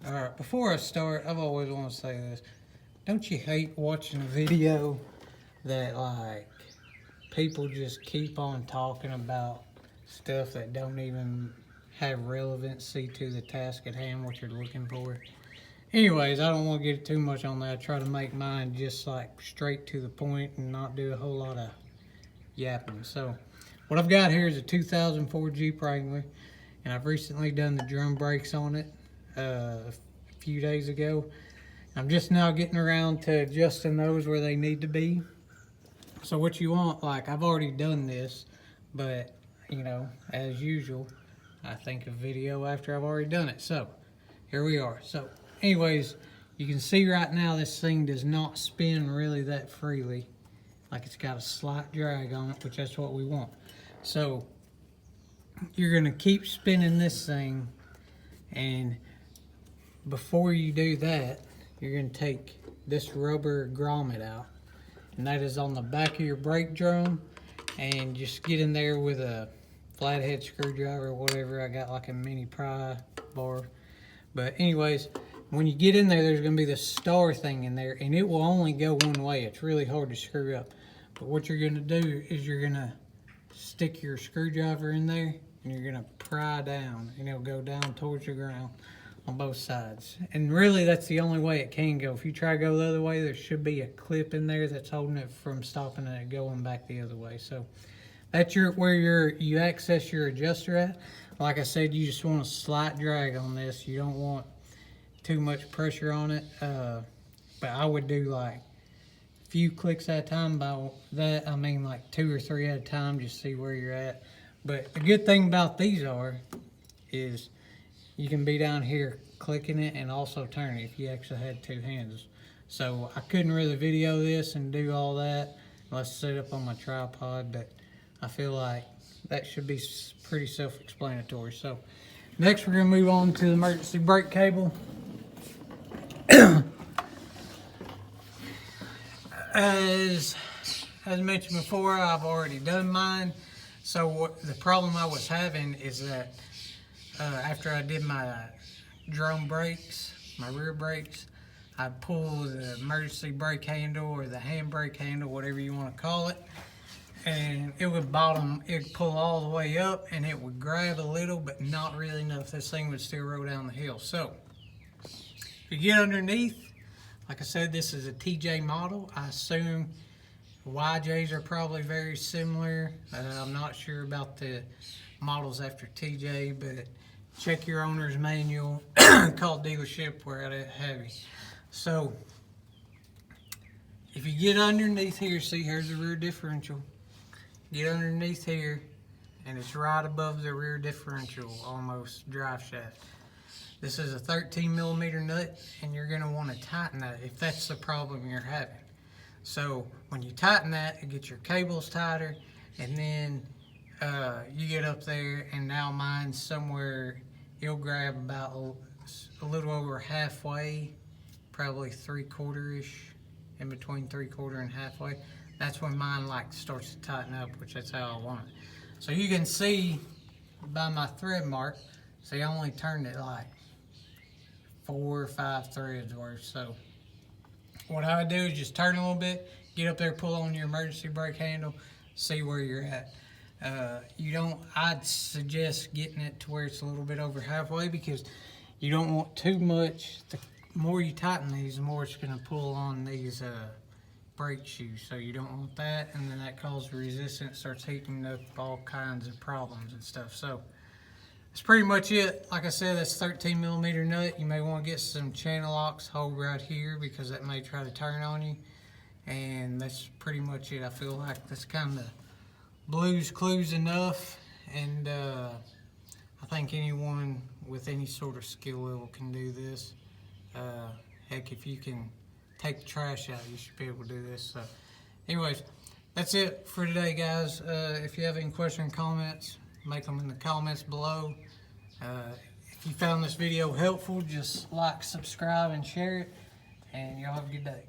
Alright, before I start, I've always wanted to say this. Don't you hate watching a video that, like, people just keep on talking about stuff that don't even have relevancy to the task at hand, what you're looking for? Anyways, I don't want to get too much on that. I try to make mine just, like, straight to the point and not do a whole lot of yapping. So, what I've got here is a 2004 Jeep Wrangler, and I've recently done the drum brakes on it a few days ago. I'm just now getting around to adjusting those where they need to be. So what you want, like, I've already done this, but you know, as usual, I think of video after I've already done it. So here we are. So anyways, you can see right now this thing does not spin really that freely. Like, it's got a slight drag on it, which that's what we want. So you're gonna keep spinning this thing, and before you do that, you're going to take this rubber grommet out, and that is on the back of your brake drum, and just get in there with a flathead screwdriver or whatever. I got like a mini pry bar. But anyways, when you get in there, there's going to be this star thing in there, and it will only go one way. It's really hard to screw up. But what you're going to do is you're going to stick your screwdriver in there, and you're going to pry down, and it'll go down towards the ground on both sides. And really, that's the only way it can go. If you try to go the other way, there should be a clip in there that's holding it from stopping it going back the other way. So that's where you access your adjuster at. Like I said, you just want a slight drag on this. You don't want too much pressure on it. But I would do like a few clicks at a time. By that, I mean like 2 or 3 at a time, just see where you're at. But the good thing about these is you can be down here clicking it and also turning it if you actually had 2 hands. So I couldn't really video this and do all that unless set up on my tripod, but I feel like that should be pretty self-explanatory. So next we're going to move on to the emergency brake cable. As mentioned before, I've already done mine. So the problem I was having is that after I did my drum brakes, my rear brakes, I'd pull the emergency brake handle or the handbrake handle, whatever you want to call it, and it would pull all the way up, and it would grab a little, but not really enough. This thing would still roll down the hill. So if you get underneath, like I said, this is a TJ model. I assume YJs are probably very similar. I'm not sure about the models after TJ, but check your owner's manual, call dealership where I have you. So if you get underneath here, see, here's the rear differential. Get underneath here, and it's right above the rear differential, almost drive shaft. This is a 13mm nut, and you're going to want to tighten that if that's the problem you're having. So when you tighten that, it gets your cables tighter, and then you get up there, and now mine's somewhere, it'll grab about a little over halfway, probably 3/4-ish, in between 3/4 and halfway. That's when mine like starts to tighten up, which that's how I want it. So you can see by my thread mark, see, I only turned it like 4 or 5 threads worth. So what I would do is just turn a little bit, get up there, pull on your emergency brake handle, see where you're at. I'd suggest getting it to where it's a little bit over halfway, because you don't want too much. The more you tighten these, the more it's going to pull on these brake shoes. So you don't want that, and then that causes resistance, starts heating up all kinds of problems and stuff. So that's pretty much it. Like I said, that's 13mm nut. You may want to get some channel locks, hold right here, because that may try to turn on you. And that's pretty much it. I feel like that's kind of Blues Clues enough, and I think anyone with any sort of skill level can do this. Heck, if you can take the trash out, you should be able to do this. So anyways, that's it for today, guys. If you have any questions or comments, make them in the comments below. If you found this video helpful, just like, subscribe, and share it, and y'all have a good day.